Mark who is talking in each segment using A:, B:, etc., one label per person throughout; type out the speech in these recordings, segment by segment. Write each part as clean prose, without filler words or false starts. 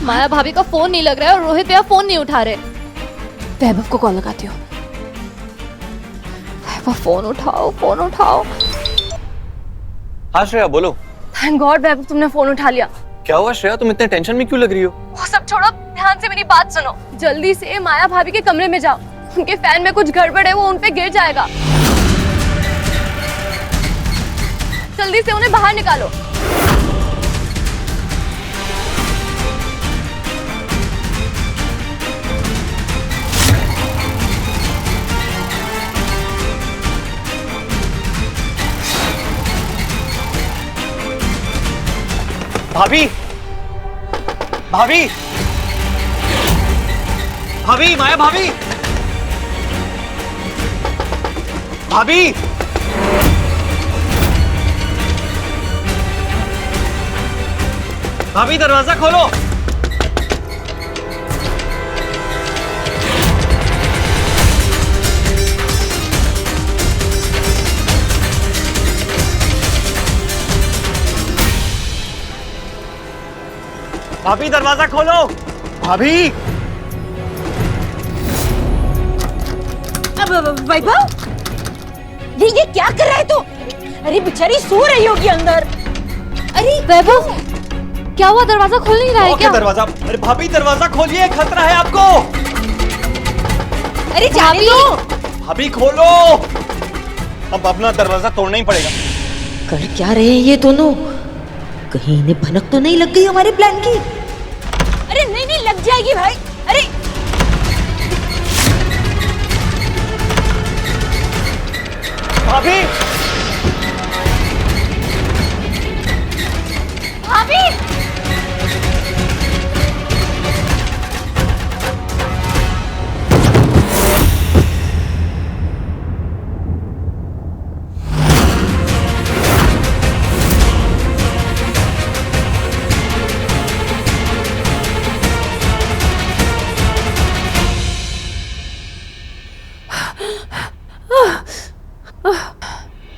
A: माया भाभी का फोन नहीं लग रहा है और रोहित भैया फोन नहीं उठा रहे। वैभव को कॉल लगाती हूँ। वैभव फोन उठाओ, फोन उठाओ।
B: हाँ श्रेया बोलो।
A: थैंक गॉड वैभव तुमने फोन उठा लिया।
B: क्या हुआ श्रेया, तुम इतने टेंशन में क्यों लग रही हो?
A: वो सब छोड़ो, ध्यान से मेरी बात सुनो। जल्दी से माया भाभी के कमरे में जाओ, उनके फैन में कुछ गड़बड़ है, वो उन पे गिर जाएगा। जल्दी से उन्हें बाहर निकालो।
B: भाभी, भाभी, भाभी, माया भाभी, भाभी, भाभी दरवाजा खोलो। भाभी दरवाजा खोलो। भाभी,
C: वैभव, ये क्या कर रहा है तू? अरे बेचारी सो रही होगी अंदर।
A: अरे वैभव, क्या हुआ? दरवाजा खोल नहीं रहा है क्या?
B: दरवाजा, अरे भाभी दरवाजा खोलिए, खतरा है आपको।
C: अरे जाने दो।
B: भाभी खोलो, अब अपना दरवाजा तोड़ना ही पड़ेगा।
C: कर क्या रहे हैं ये दोनों? कहीं इन्हें भनक तो नहीं लग गई हमारे प्लान की? अरे नहीं नहीं, लग जाएगी भाई। अरे
B: भाभी,
A: भाभी,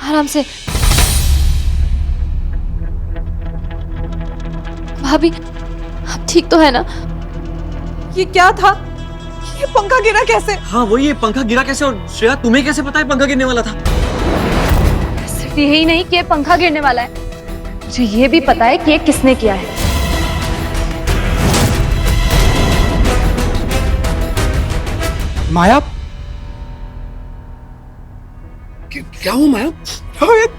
A: आराम से। भाभी, आप ठीक तो है ना?
D: ये क्या था? ये पंखा गिरा कैसे?
B: हाँ वही, ये पंखा गिरा कैसे? और श्रेया तुम्हें कैसे पता है पंखा गिरने वाला था?
A: सिर्फ यही नहीं कि ये पंखा गिरने वाला है, मुझे ये भी पता है कि ये किसने किया है।
E: माया, क्या हुआ माया?
D: रोहित,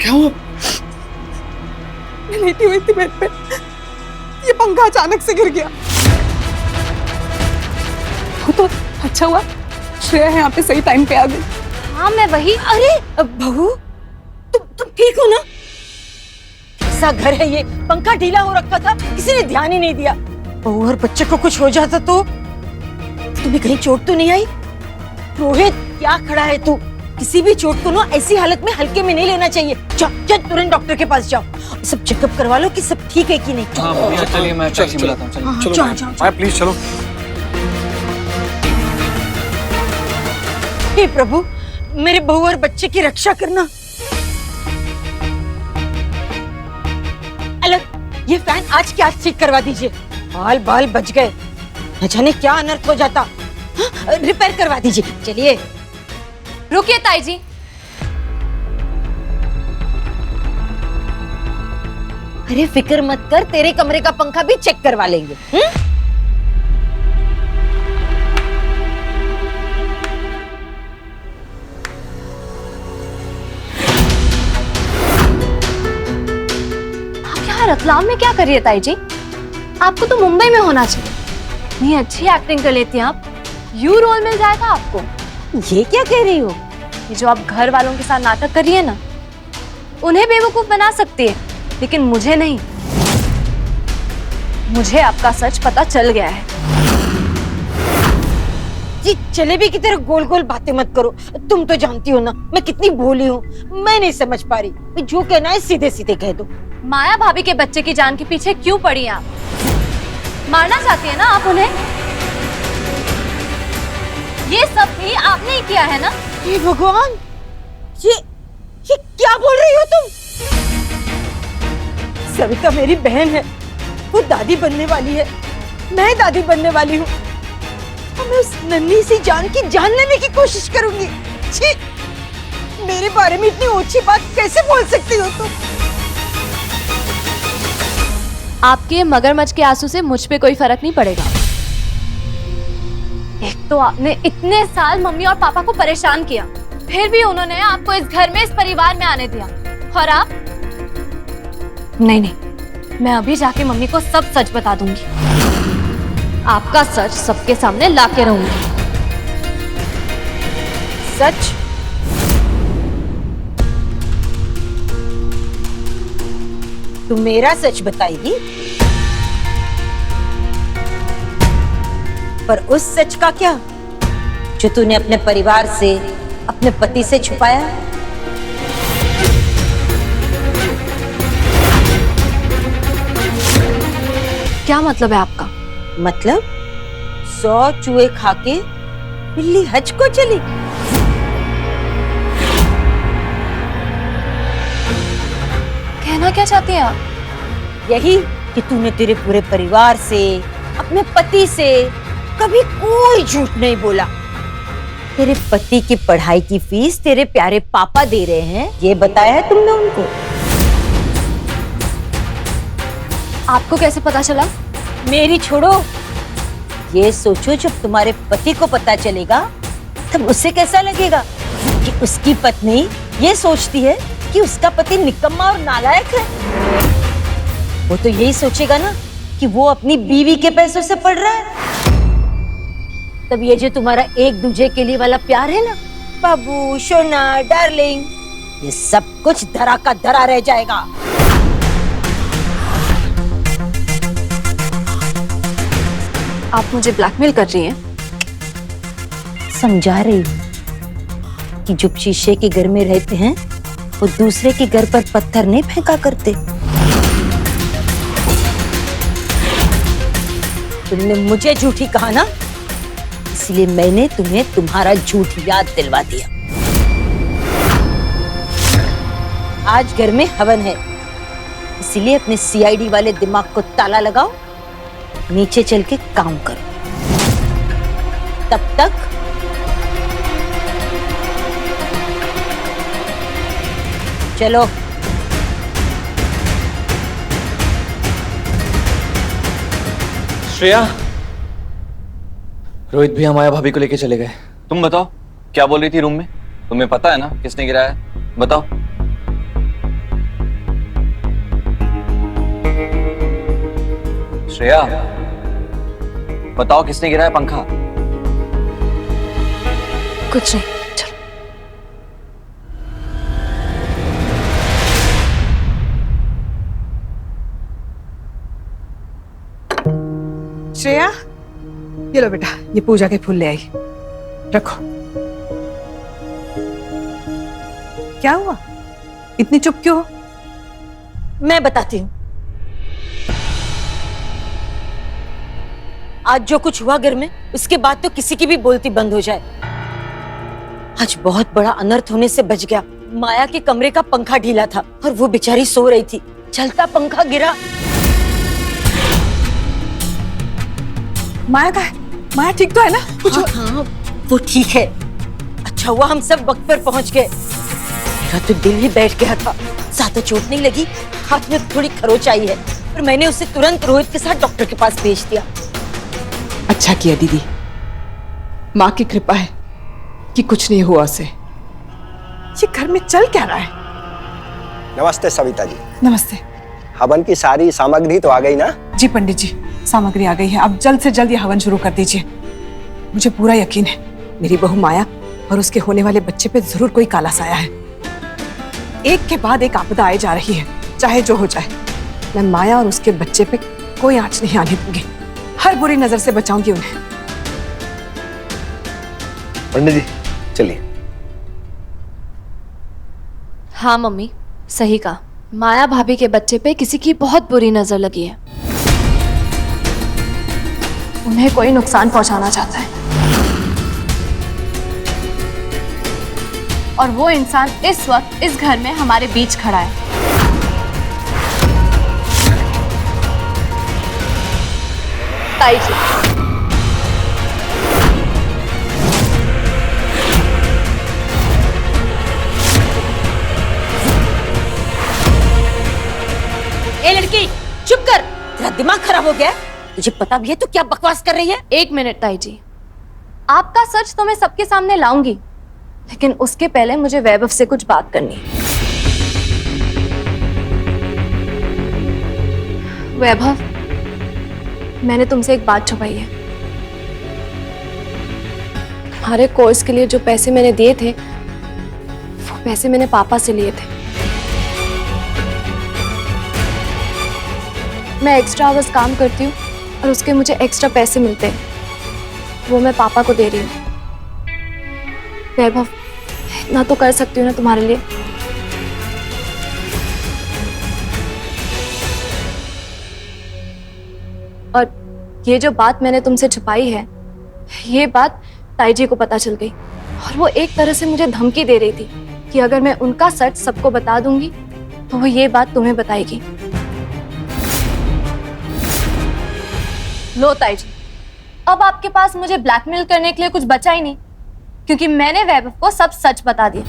E: क्या हुआ?
D: मैं लेटी हुई थी बेड पे, ये पंखा अचानक से गिर गया। वो तो अच्छा हुआ श्रेया यहाँ पे सही टाइम पे आ गई।
A: हाँ मैं वही।
C: अरे बहू, तुम ठीक हो ना? कैसा घर है ये? पंखा ढीला हो रखा था, किसी ने ध्यान ही नहीं दिया। बहू और बच्चे को कुछ हो जाता तो? तुम्हें कहीं चोट तो नहीं आई? रोहित, क्या खड़ा है तू? किसी भी चोट को ना ऐसी हालत में हल्के में नहीं लेना चाहिए। जाओ तुरंत डॉक्टर के पास जाओ, सब चेकअप करवा लो कि सब ठीक है कि नहीं।
B: हाँ चलिए, मैं टैक्सी बुलाता हूँ।
E: चलो माया प्लीज चलो।
C: हे प्रभु, मेरे बहू और बच्चे की रक्षा करना। अलग, ये फैन आज के आज ठीक करवा दीजिए। बाल बाल बच गए, न जाने क्या अनर्थ हो जाता। हाँ, रिपेयर करवा दीजिए। चलिए।
A: रुकिए ताई जी,
C: अरे फिक्र मत कर, तेरे कमरे का पंखा भी चेक करवा लेंगे।
A: आप यहाँ रतलाम में क्या कर रही है ताई जी? आपको तो मुंबई में होना चाहिए। इतनी अच्छी एक्टिंग कर लेती हैं आप, यू रोल मिल जाएगा आपको।
C: ये क्या कह रही हो?
A: ये जो आप घर वालों के साथ नाटक कर रही है ना, उन्हें बेवकूफ बना सकती है, लेकिन मुझे नहीं। मुझे आपका सच पता चल गया है।
C: जी जलेबी की तरह गोल गोल बातें मत करो। तुम तो जानती हो ना मैं कितनी भोली हूँ, मैं नहीं समझ पा रही। जो कहना है सीधे सीधे कह दो।
A: माया भाभी के बच्चे की जान के पीछे क्यों पड़ी आप? मारना चाहती है ना आप उन्हें? ये सब भी आपने ही किया है ना?
C: हे भगवान, ये क्या बोल रही हो तुम? सविता मेरी बहन है, वो दादी बनने वाली है, मैं दादी बनने वाली हूँ। और मैं उस नन्ही सी जान की जान लेने की कोशिश करूंगी। छी, मेरे बारे में इतनी ऊंची बात कैसे बोल सकती हो तुम?
A: आपके मगरमच्छ के आंसू से मुझ पे कोई फर्क नहीं पड़ेगा। एक तो आपने इतने साल मम्मी और पापा को परेशान किया, फिर भी उन्होंने आपको इस घर में, इस परिवार में आने दिया। और आप? नहीं, मैं अभी जाके मम्मी को सब सच बता दूंगी। आपका सच सबके सामने लाके रहूंगी।
C: सच? तू मेरा सच बताएगी? पर उस सच का क्या जो तूने अपने परिवार से, अपने पति से छुपाया?
A: क्या मतलब है आपका?
C: मतलब 100 चूहे खा के बिल्ली हज को चली।
A: कहना क्या चाहती हैं आप?
C: यही कि तूने तेरे पूरे परिवार से, अपने पति से कभी कोई झूठ नहीं बोला। तेरे पति की पढ़ाई की फीस तेरे प्यारे पापा दे रहे हैं, ये बताया है तुमने उनको?
A: आपको कैसे पता चला?
C: मेरी छोड़ो, ये सोचो जब तुम्हारे पति को पता चलेगा तब उसे कैसा लगेगा कि उसकी पत्नी ये सोचती है कि उसका पति निकम्मा और नालायक है। वो तो यही सोचेगा ना कि वो अपनी बीवी के पैसों से पढ़ रहा है। तब ये जो तुम्हारा एक दूसरे के लिए वाला प्यार है ना, बाबू, सोना, डार्लिंग, ये सब कुछ धरा का धरा रह जाएगा।
A: आप मुझे ब्लैकमेल कर रही हैं?
C: समझा रही हूँ कि जो शीशे के घर में रहते हैं वो दूसरे के घर पर पत्थर नहीं फेंका करते। तुमने मुझे झूठी कहा ना, इसलिए मैंने तुम्हें तुम्हारा झूठ याद दिलवा दिया। आज घर में हवन है, इसलिए अपने सीआईडी वाले दिमाग को ताला लगाओ, नीचे चल के काम करो। तब तक चलो।
B: श्रेया,
F: रोहित भी माया भाभी को लेके चले गए।
B: तुम बताओ क्या बोल रही थी रूम में? तुम्हें पता है ना किसने गिराया? बताओ। श्रेया, बताओ किसने गिराया पंखा?
A: कुछ नहीं, चलो।
D: श्रेया, ये लो बेटा, ये पूजा के फूल ले आई, रखो। क्या हुआ? इतनी चुप क्यों हो?
C: मैं बताती हूँ। आज जो कुछ हुआ घर में, उसके बाद तो किसी की भी बोलती बंद हो जाए। आज बहुत बड़ा अनर्थ होने से बच गया। माया के कमरे का पंखा ढीला था और वो बेचारी सो रही थी, चलता पंखा गिरा।
D: माया का है? माया ठीक तो है ना? कुछ
C: हाँ, वो ठीक है। अच्छा हुआ हम सब वक्त पर पहुंच गए। मेरा तो दिल ही बैठ गया था। ज्यादा चोट नहीं लगी, हाथ में थोड़ी खरोच आई है, और मैंने उसे तुरंत रोहित के साथ डॉक्टर के पास भेज दिया।
D: अच्छा किया दीदी, माँ की कृपा है कि कुछ नहीं हुआ उसे। ये घर में चल क्या रहा है?
G: नमस्ते सविता जी।
D: नमस्ते।
G: हवन की सारी सामग्री तो आ गई ना?
D: जी पंडित जी, सामग्री आ गई है। आप जल्द से जल्द ये हवन शुरू कर दीजिए। मुझे पूरा यकीन है मेरी बहू माया और उसके होने वाले बच्चे पे जरूर कोई काला साया है। एक के बाद एक आपदा आए जा रही है, चाहे जो हो जाए। मैं माया और उसके बच्चे पे कोई आंच नहीं आने दूंगी। हर बुरी नजर से बचाऊंगी उन्हें।
G: पंडित जी चलिए।
A: हाँ मम्मी, सही कहा। माया भाभी के बच्चे पे किसी की बहुत बुरी नजर लगी है। उन्हें कोई नुकसान पहुंचाना चाहता है, और वो इंसान इस वक्त इस घर में हमारे बीच खड़ा है। ताई जी।
C: ए लड़की चुप कर, तेरा दिमाग खराब हो गया है? तुझे पता भी है तू क्या बकवास कर रही है?
A: एक मिनट ताई जी, आपका सच तो मैं सबके सामने लाऊंगी, लेकिन उसके पहले मुझे वैभव से कुछ बात करनी है। वैभव, मैंने तुमसे एक बात छुपाई है। हमारे कोर्स के लिए जो पैसे मैंने दिए थे, वो पैसे मैंने पापा से लिए थे। मैं एक्स्ट्रा आवर्स काम करती हूँ और उसके मुझे एक्स्ट्रा पैसे मिलते हैं, वो मैं पापा को दे रही हूँ। वैभव, इतना तो कर सकती हूँ ना तुम्हारे लिए। और ये जो बात मैंने तुमसे छुपाई है, ये बात ताई जी को पता चल गई और वो एक तरह से मुझे धमकी दे रही थी कि अगर मैं उनका सच सबको बता दूंगी तो वो ये बात तुम्हें बताएगी। लो ताई जी, अब आपके पास मुझे ब्लैकमेल करने के लिए कुछ बचा ही नहीं, क्योंकि मैंने वैभव को सब सच बता दिया।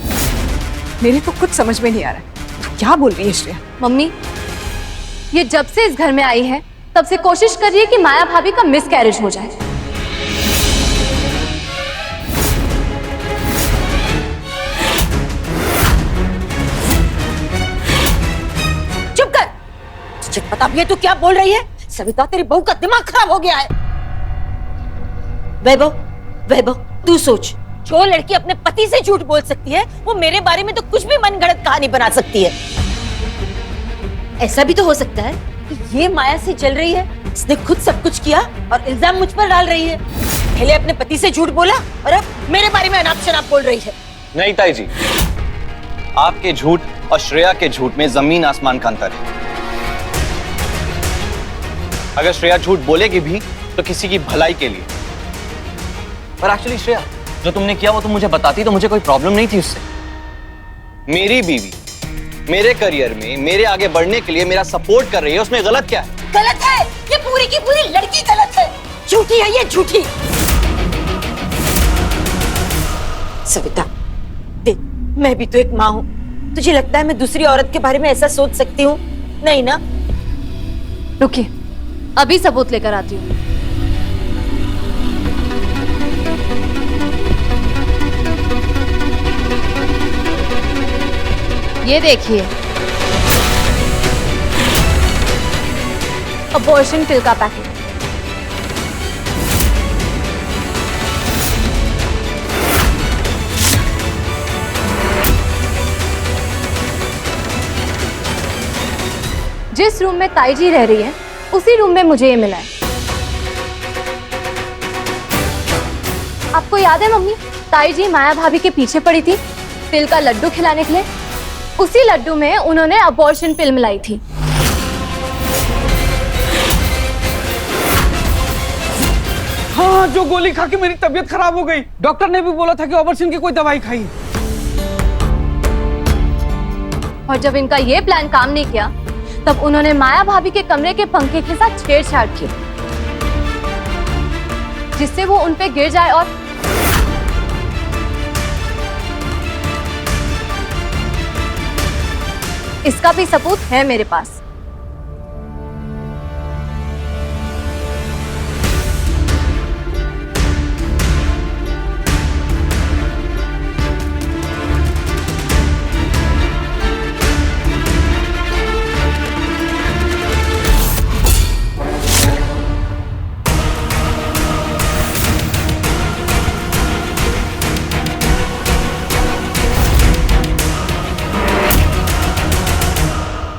D: मेरे तो कुछ समझ में नहीं आ रहा है, तू क्या बोल रही है श्रेया?
A: मम्मी, ये जब से इस घर में आई है तब से कोशिश कर रही है कि माया भाभी का मिसकैरेज हो जाए।
C: चुप कर, तुझे पता भी है तू क्या बोल रही है? सविता, तेरी बहू का दिमाग खराब हो गया है। वैभव, वैभव, तू सोच, जो लड़की अपने पति से झूठ बोल सकती है, वो मेरे बारे में तो कुछ भी मनगढ़ंत कहानी बना सकती है। ऐसा भी तो हो सकता है कि ये माया से चल रही है, इसने खुद सब कुछ किया और इल्जाम मुझ पर डाल रही है। पहले अपने पति से झूठ बोला और अब मेरे बारे में अनाप शनाप बोल रही है।
B: नहीं ताई जी, आपके झूठ और श्रेया के झूठ में जमीन आसमान का अंतर है। अगर श्रेया झूठ बोलेगी भी तो किसी की भलाई के लिए। पर एक्चुअली श्रेया, जो तुमने किया वो तुम मुझे बताती तो मुझे कोई प्रॉब्लम नहीं थी उससे। मेरी बीवी मेरे करियर में मेरे आगे बढ़ने के लिए मेरा सपोर्ट कर रही है, उसमें गलत क्या है?
C: गलत है, ये पूरी की पूरी लड़की गलत है, झूठी है ये, झूठी। सविता देख, मैं भी तो एक माँ हूँ। तुझे लगता है मैं दूसरी औरत के बारे में ऐसा सोच सकती हूँ? नहीं ना।
A: रुकिए, अभी सबूत लेकर आती हूँ। ये देखिए, अबॉर्शन पिल का पैकेट। जिस रूम में ताई जी रह रही है, उसी रूम में मुझे ये मिला है। आपको याद है मम्मी, ताई जी माया भाभी के पीछे पड़ी थी पिल का लड्डू खिलाने के लिए। उसी लड्डू में उन्होंने अबॉर्शन पिल मिलाई थी।
E: हाँ, जो गोली खा के मेरी तबीयत खराब हो गई। डॉक्टर ने भी बोला था कि ऑपरेशन की कोई दवाई खाई।
A: और जब इनका ये प्लान काम नहीं किया, तब उन्होंने माया भाभी के कमरे के पंखे के साथ छेड़छाड़ की, जिससे वो उन पे गिर जाए। और इसका भी सबूत है मेरे पास।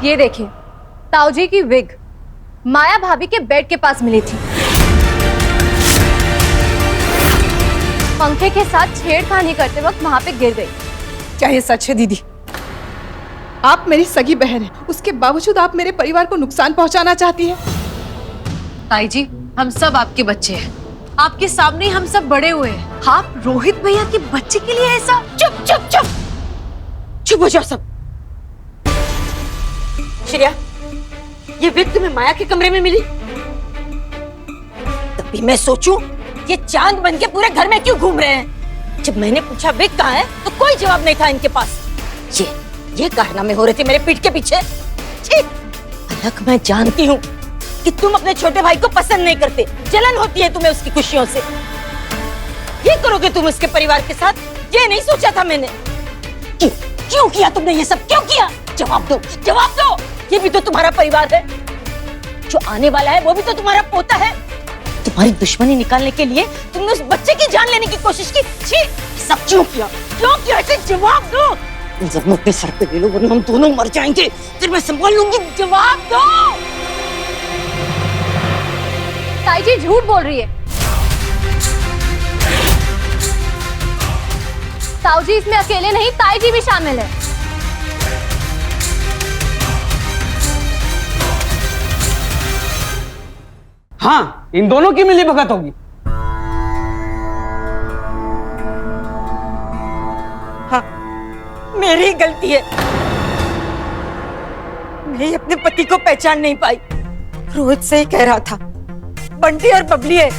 A: ये देखिए, ताऊजी की विग माया भाभी के बेड के पास मिली थी। पंखे के साथ छेड़खानी करते वक्त वहां पे गिर गई।
D: क्या ये सच है दीदी? आप मेरी सगी बहन हैं, उसके बावजूद आप मेरे परिवार को नुकसान पहुंचाना चाहती हैं?
H: ताई जी, हम सब आपके बच्चे हैं, आपके सामने हम सब बड़े हुए हैं। आप रोहित भैया के बच्चे के लिए ऐसा?
C: चुप चुप चुप, चुप हो जाओ सब। श्रेया, ये विग तुम्हें माया के कमरे में मिली? अभी मैं सोचूं ये चांद बन के पूरे घर में क्यों घूम रहे हैं। जब मैंने पूछा विक कहाँ है तो कोई जवाब नहीं था इनके पास। ये कारनामे हो रहे थे मेरे पीठ के पीछे। छी! अलग मैं जानती हूँ कि तुम अपने छोटे भाई को पसंद नहीं करते, जलन होती है तुम्हें उसकी खुशियों से। ये करोगे तुम उसके परिवार के साथ, ये नहीं सोचा था मैंने। क्यों किया तुमने ये सब, क्यों किया? जवाब दो, जवाब दो। ये भी तो तुम्हारा परिवार है, जो आने वाला है वो भी तो तुम्हारा पोता है। तुम्हारी दुश्मनी निकालने के लिए तुमने उस बच्चे की जान लेने की कोशिश की। छी! सब क्यों किया, क्यों किया? इसे जवाब दो। इन जख्मों पे सर पे ले लो वरना हम दोनों मर जाएंगे, फिर मैं संभाल लूंगी। जवाब दो।
A: ताई जी झूठ बोल रही है। ताऊ जी इसमें अकेले नहीं, ताई जी भी शामिल है।
E: हाँ, इन दोनों की मिली भगत होगी।
C: हाँ, मेरी ही गलती है। मैं अपने पति को पहचान नहीं पाई। रोहित से ही कह रहा था बंटी और बबली है।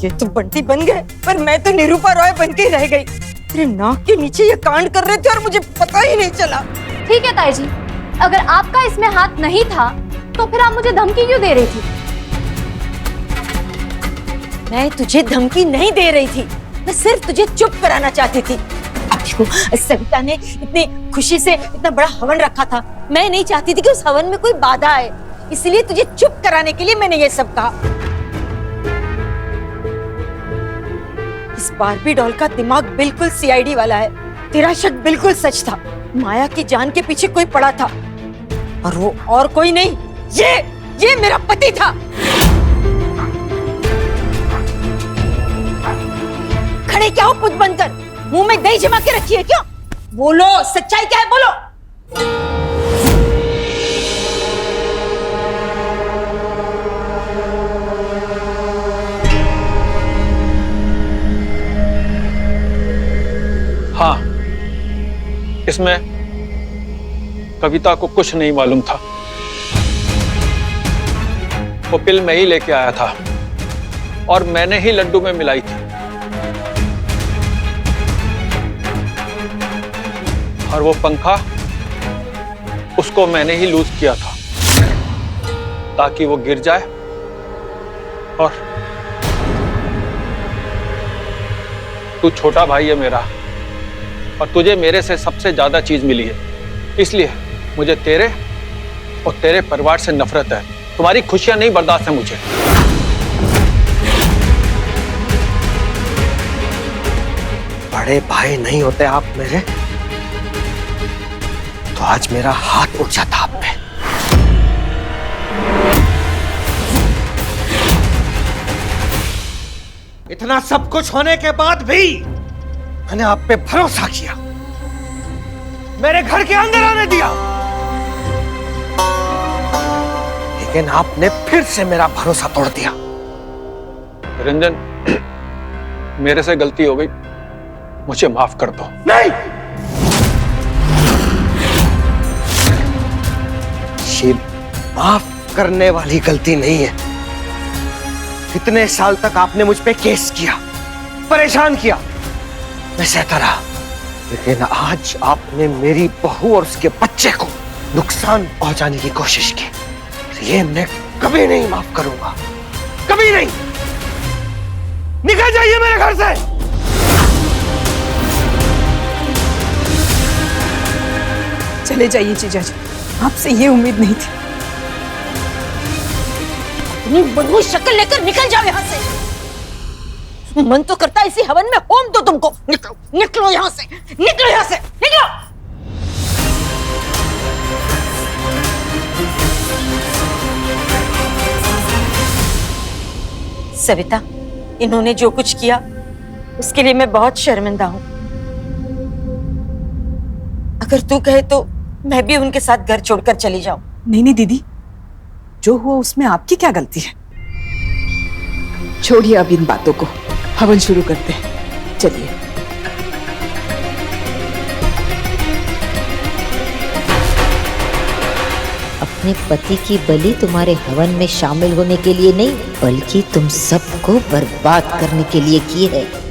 C: ये तो बंटी बन गए, पर मैं तो निरूपा रॉय बन के रह गई। तेरे नाक के नीचे ये कांड कर रहे थे और मुझे पता ही नहीं चला।
A: ठीक है ताई जी, अगर आपका इसमें हाथ नहीं था तो फिर आप मुझे धमकी क्यों दे रही थी?
C: मैं तुझे धमकी नहीं दे रही थी, मैं सिर्फ तुझे चुप कराना चाहती थी। अब देखो, सविता ने इतनी खुशी से इतना बड़ा हवन रखा था, मैं नहीं चाहती थी कि उस हवन में कोई बाधा आए, इसलिए तुझे चुप कराने के लिए मैंने ये सब कहा। इस बार्बी डॉल का दिमाग बिल्कुल सीआईडी वाला है। तेरा शक बिल्कुल सच था, माया की जान के पीछे कोई पड़ा था, और वो और कोई नहीं, ये मेरा पति था। खड़े क्या हो पुत बनकर, मुंह में दही जमा के रखी है क्यों? बोलो, सच्चाई क्या है, बोलो।
I: हाँ, इसमें कविता को कुछ नहीं मालूम था। वो पिल मैं ही लेके आया था और मैंने ही लड्डू में मिलाई थी। और वो पंखा, उसको मैंने ही लूज किया था ताकि वो गिर जाए और तू छोटा भाई है मेरा और तुझे मेरे से सबसे ज्यादा चीज मिली है, इसलिए मुझे तेरे और तेरे परिवार से नफरत है। तुम्हारी खुशियां नहीं बर्दाश्त है मुझे।
G: बड़े भाई नहीं होते आप मेरे, तो आज मेरा हाथ उठ जाता आप पे। इतना सब कुछ होने के बाद भी मैंने आप पे भरोसा किया, मेरे घर के अंदर आने दिया, लेकिन आपने फिर से मेरा भरोसा तोड़ दिया।
I: रंजन, मेरे से गलती हो गई, मुझे माफ कर दो।
G: नहीं, ये माफ करने वाली गलती नहीं है। इतने साल तक आपने मुझ पे केस किया, परेशान किया, मैं सहता रहा, लेकिन आज आपने मेरी बहू और उसके बच्चे को नुकसान पहुंचाने की कोशिश की। ये मैं कभी नहीं माफ करूंगा, कभी नहीं। निकल जाइए मेरे घर से।
D: चले जाइए जीजा जी, आपसे ये उम्मीद नहीं थी।
C: अपनी बदबू शक्ल लेकर निकल जाओ यहाँ से। मन तो करता है इसी हवन में होम दो तुमको। निकलो, निकलो यहाँ से, निकलो यहाँ से, निकलो। सविता, इन्होंने जो कुछ किया उसके लिए मैं बहुत शर्मिंदा हूं। अगर तू कहे तो मैं भी उनके साथ घर छोड़कर चली जाऊं।
D: नहीं नहीं दीदी, जो हुआ उसमें आपकी क्या गलती है? छोड़िए अब इन बातों को, हवन शुरू करते हैं, चलिए। अब
J: अपने पति की बलि तुम्हारे हवन में शामिल होने के लिए नहीं, बल्कि तुम सबको बर्बाद करने के लिए की है।